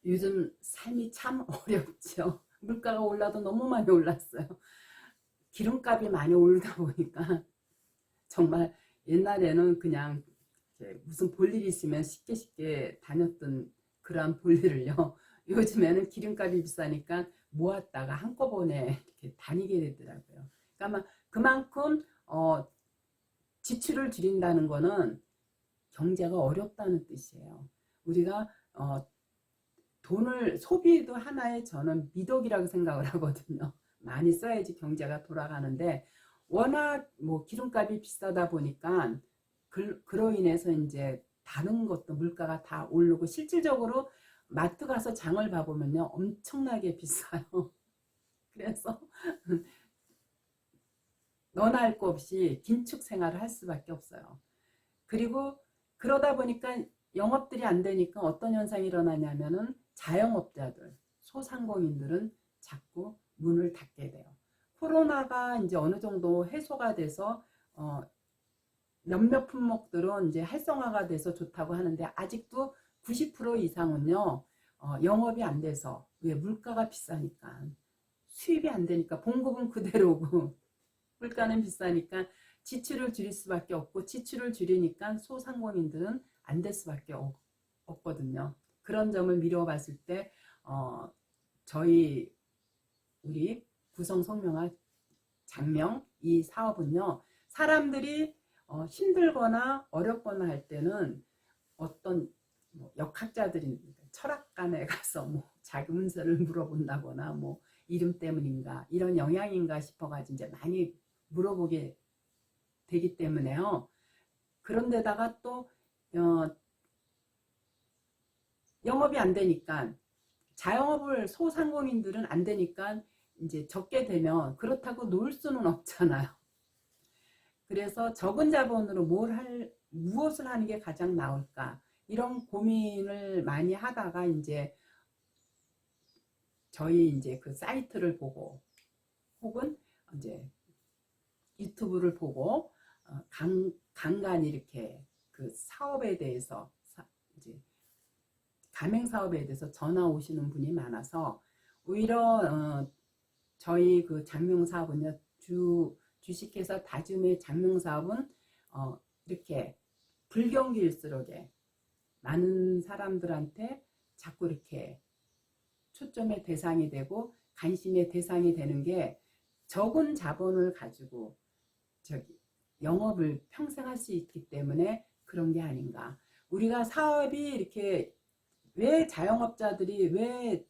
요즘 삶이 참 어렵죠. 물가가 올라도 너무 많이 올랐어요. 기름값이 많이 오르다 보니까 정말 옛날에는 그냥 무슨 볼일 있으면 쉽게 쉽게 다녔던 그러한 볼일을요. 요즘에는 기름값이 비싸니까 모았다가 한꺼번에 이렇게 다니게 되더라고요. 그러니까 그만큼 지출을 줄인다는 거는 경제가 어렵다는 뜻이에요. 우리가 돈을 소비도 하나의 저는 미덕이라고 생각을 하거든요. 많이 써야지 경제가 돌아가는데 워낙 뭐 기름값이 비싸다 보니까 그로 인해서 이제 다른 것도 물가가 다 오르고 실질적으로 마트 가서 장을 봐보면요 엄청나게 비싸요. 그래서 너나 할 거 없이 긴축 생활을 할 수밖에 없어요. 그리고 그러다 보니까 영업들이 안 되니까 어떤 현상이 일어나냐면은 자영업자들, 소상공인들은 자꾸 문을 닫게 돼요. 코로나가 이제 어느 정도 해소가 돼서 몇몇 품목들은 이제 활성화가 돼서 좋다고 하는데 아직도 90% 이상은요 영업이 안 돼서 왜 물가가 비싸니까 수입이 안 되니까 봉급은 그대로고 물가는 비싸니까 지출을 줄일 수밖에 없고 지출을 줄이니까 소상공인들은 안 될 수밖에 없거든요. 그런 점을 미뤄봤을 때 저희 우리 구성성명학 장명 이 사업은요 사람들이 힘들거나 어렵거나 할 때는 어떤 뭐 역학자들이 철학관에 가서 뭐 자기 운세를 물어본다거나 뭐 이름 때문인가 이런 영향인가 싶어가지고 이제 많이 물어보게 되기 때문에요. 그런데다가 또 영업이 안 되니까 자영업을 소상공인들은 안 되니까 이제 적게 되면 그렇다고 놓을 수는 없잖아요. 그래서 적은 자본으로 무엇을 하는 게 가장 나을까 이런 고민을 많이 하다가 이제 저희 이제 그 사이트를 보고 혹은 이제 유튜브를 보고 간간히 이렇게 그 사업에 대해서 이제 가맹 사업에 대해서 전화 오시는 분이 많아서 오히려 저희 그 장명 사업은요 주식회사 다줌의 장명 사업은 이렇게 불경기일수록에 많은 사람들한테 자꾸 이렇게 초점의 대상이 되고 관심의 대상이 되는 게 적은 자본을 가지고 영업을 평생 할 수 있기 때문에 그런 게 아닌가. 우리가 사업이 이렇게 왜 자영업자들이 왜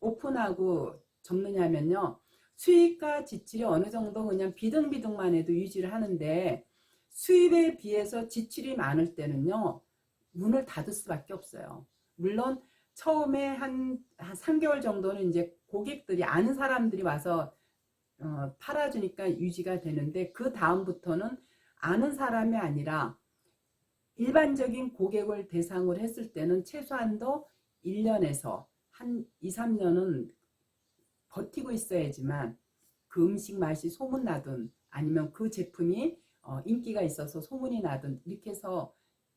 오픈하고 접느냐면요. 수익과 지출이 어느 정도 그냥 비등비등만 해도 유지를 하는데 수입에 비해서 지출이 많을 때는요. 문을 닫을 수밖에 없어요. 물론 처음에 한 3개월 정도는 이제 고객들이 아는 사람들이 와서 팔아주니까 유지가 되는데 그 다음부터는 아는 사람이 아니라 일반적인 고객을 대상으로 했을 때는 최소한도 1년에서 한 2, 3년은 버티고 있어야지만 그 음식 맛이 소문나든 아니면 그 제품이 인기가 있어서 소문이 나든 이렇게 해서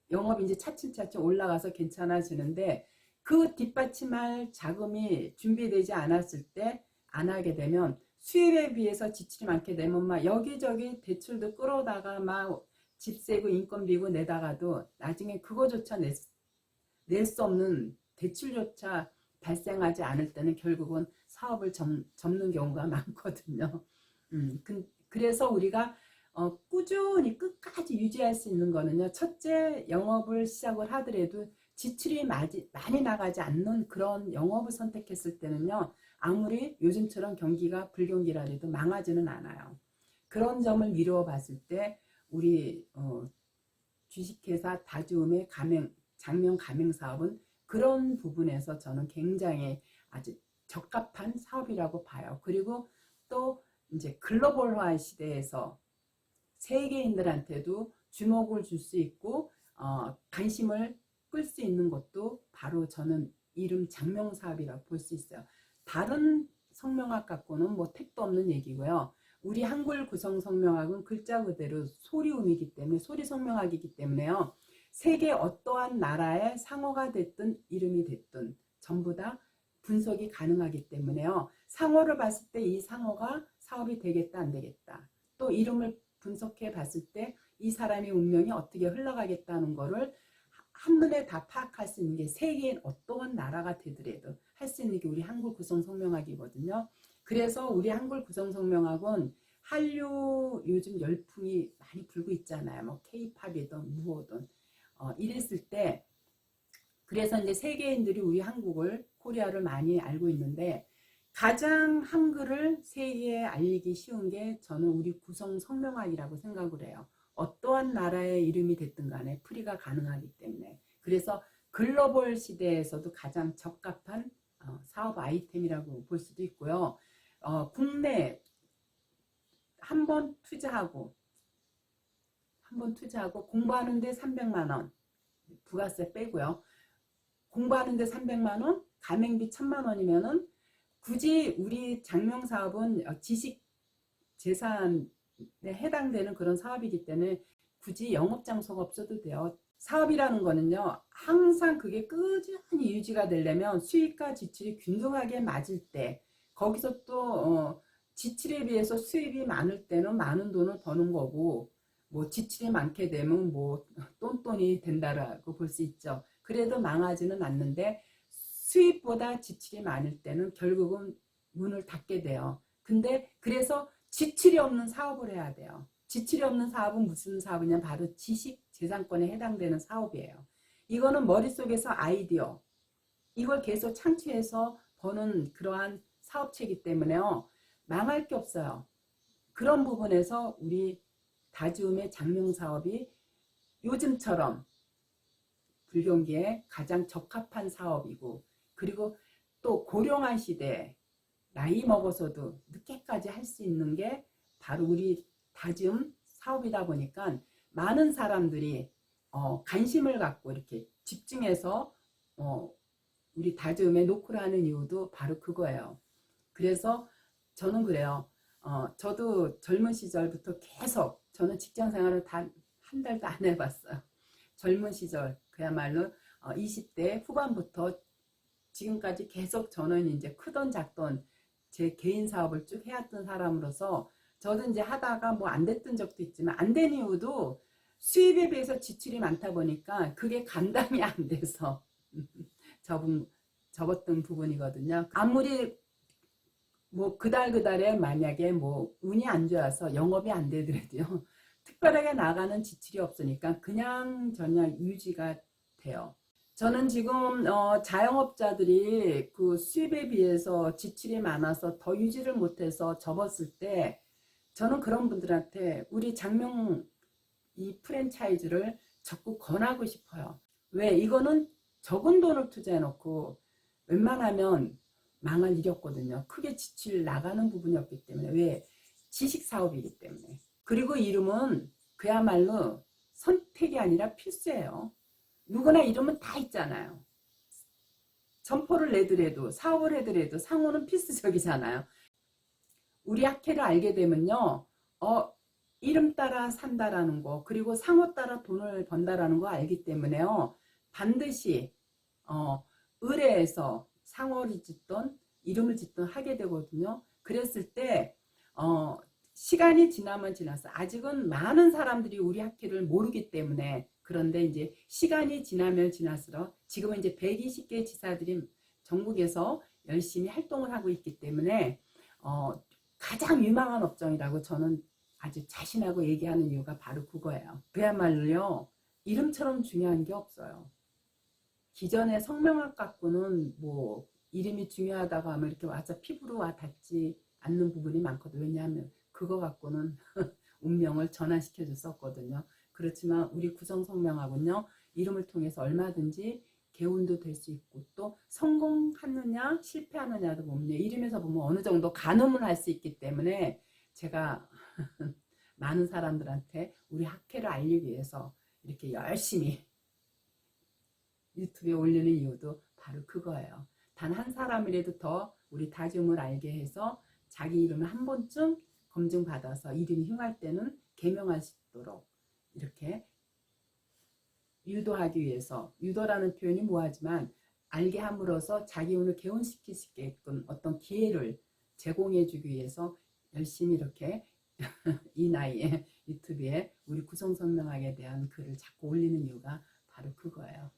영업이 이제 차츰차츰 올라가서 괜찮아지는데 그 뒷받침할 자금이 준비되지 않았을 때 안 하게 되면 수입에 비해서 지출이 많게 되면 막 여기저기 대출도 끌어다가 막 집세고 인건비고 내다가도 나중에 그거조차 낼 수 없는 대출조차 발생하지 않을 때는 결국은 사업을 접는 경우가 많거든요. 그래서 우리가 꾸준히 끝까지 유지할 수 있는 거는요. 첫째 영업을 시작을 하더라도 지출이 많이 나가지 않는 그런 영업을 선택했을 때는요. 아무리 요즘처럼 경기가 불경기라도 망하지는 않아요. 그런 점을 미루어 봤을 때 우리 주식회사 다주음의 장명 가맹 사업은 그런 부분에서 저는 굉장히 아주 적합한 사업이라고 봐요. 그리고 또 이제 글로벌화 시대에서 세계인들한테도 주목을 줄 수 있고 관심을 끌 수 있는 것도 바로 저는 이름 장명 사업이라고 볼 수 있어요. 다른 성명학 갖고는 뭐 택도 없는 얘기고요. 우리 한글 구성 성명학은 글자 그대로 소리음이기 때문에 소리 성명학이기 때문에요. 세계 어떠한 나라의 상호가 됐든 이름이 됐든 전부 다 분석이 가능하기 때문에요. 상호를 봤을 때 이 상호가 사업이 되겠다 안 되겠다. 또 이름을 분석해 봤을 때 이 사람의 운명이 어떻게 흘러가겠다는 거를 한눈에 다 파악할 수 있는 게 세계인 어떠한 나라가 되더라도 할 수 있는 게 우리 한글 구성성명학이거든요. 그래서 우리 한글 구성성명학은 한류 요즘 열풍이 많이 불고 있잖아요. 뭐 K-팝이든 무엇든 이랬을 때 그래서 이제 세계인들이 우리 한국을 코리아를 많이 알고 있는데 가장 한글을 세계에 알리기 쉬운 게 저는 우리 구성성명학이라고 생각을 해요. 어떠한 나라의 이름이 됐든 간에 풀이가 가능하기 때문에 그래서 글로벌 시대에서도 가장 적합한 사업 아이템이라고 볼 수도 있고요. 국내 한번 투자하고 공부하는데 300만 원 부가세 빼고요. 공부하는데 300만 원, 가맹비 1000만 원이면은 굳이 우리 장명 사업은 지식 재산에 해당되는 그런 사업이기 때문에 굳이 영업 장소가 없어도 돼요. 사업이라는 거는요. 항상 그게 꾸준히 유지가 되려면 수익과 지출이 균등하게 맞을 때 거기서 또 지출에 비해서 수입이 많을 때는 많은 돈을 버는 거고 뭐 지출이 많게 되면 뭐 똔똔이 된다라고 볼 수 있죠. 그래도 망하지는 않는데 수입보다 지출이 많을 때는 결국은 문을 닫게 돼요. 근데 그래서 지출이 없는 사업을 해야 돼요. 지출이 없는 사업은 무슨 사업이냐 바로 지식재산권에 해당되는 사업이에요. 이거는 머릿속에서 아이디어 이걸 계속 창취해서 버는 그러한 사업체이기 때문에요. 망할 게 없어요. 그런 부분에서 우리 다지움의 장명 사업이 요즘처럼 불경기에 가장 적합한 사업이고 그리고 또 고령한 시대에 나이 먹어서도 늦게까지 할 수 있는 게 바로 우리 다지움 사업이다 보니까 많은 사람들이 관심을 갖고 이렇게 집중해서 우리 다지움에 노크를 하는 이유도 바로 그거예요. 그래서 저는 그래요. 저도 젊은 시절부터 계속 저는 직장 생활을 단 한 달도 안 해봤어요. 젊은 시절 그야말로 20대 후반부터 지금까지 계속 저는 이제 크던 작던 제 개인 사업을 쭉 해왔던 사람으로서 저도 이제 하다가 뭐 안 됐던 적도 있지만 안 된 이유도 수입에 비해서 지출이 많다 보니까 그게 감당이 안 돼서 접었던 부분이거든요. 아무리 뭐 그달에 만약에 뭐 운이 안 좋아서 영업이 안 되더라도요. 특별하게 나가는 지출이 없으니까 그냥 유지가 돼요. 저는 지금 자영업자들이 그 수입에 비해서 지출이 많아서 더 유지를 못해서 접었을 때 저는 그런 분들한테 우리 장명 이 프랜차이즈를 적극 권하고 싶어요. 왜? 이거는 적은 돈을 투자해 놓고 웬만하면 망할 일이 없거든요. 크게 지출 나가는 부분이 없기 때문에. 왜? 지식 사업이기 때문에. 그리고 이름은 그야말로 선택이 아니라 필수예요. 누구나 이름은 다 있잖아요. 점포를 내더라도 사업을 해더라도 상호는 필수적이잖아요. 우리 학회를 알게 되면요. 이름 따라 산다라는 거 그리고 상호 따라 돈을 번다라는 거 알기 때문에요. 반드시 의뢰해서 상호를 짓던 이름을 짓던 하게 되거든요. 그랬을 때 시간이 지나면 지나서 아직은 많은 사람들이 우리 학회를 모르기 때문에 그런데 이제 시간이 지나면 지날수록 지금은 이제 120개 지사들이 전국에서 열심히 활동을 하고 있기 때문에 가장 유망한 업종이라고 저는 아주 자신하고 얘기하는 이유가 바로 그거예요. 그야말로요. 이름처럼 중요한 게 없어요. 기존의 성명학 갖고는 뭐 이름이 중요하다고 하면 이렇게 와서 피부로 와 닿지 않는 부분이 많거든요. 왜냐하면 그거 갖고는 운명을 전환시켜 줬었거든요. 그렇지만 우리 구성성명학은요. 이름을 통해서 얼마든지 개운도 될 수 있고 또 성공하느냐 실패하느냐도 보면요. 이름에서 보면 어느 정도 가늠을 할 수 있기 때문에 제가 많은 사람들한테 우리 학회를 알리기 위해서 이렇게 열심히 유튜브에 올리는 이유도 바로 그거예요. 단 한 사람이라도 더 우리 다짐을 알게 해서 자기 이름을 한 번쯤 검증받아서 이름이 흉할 때는 개명할 수 있도록 이렇게 유도하기 위해서 유도라는 표현이 뭐하지만 알게 함으로써 자기 운을 개운시킬 수 있게끔 어떤 기회를 제공해 주기 위해서 열심히 이렇게 이 나이에 유튜브에 우리 구성선명학에 대한 글을 자꾸 올리는 이유가 바로 그거예요.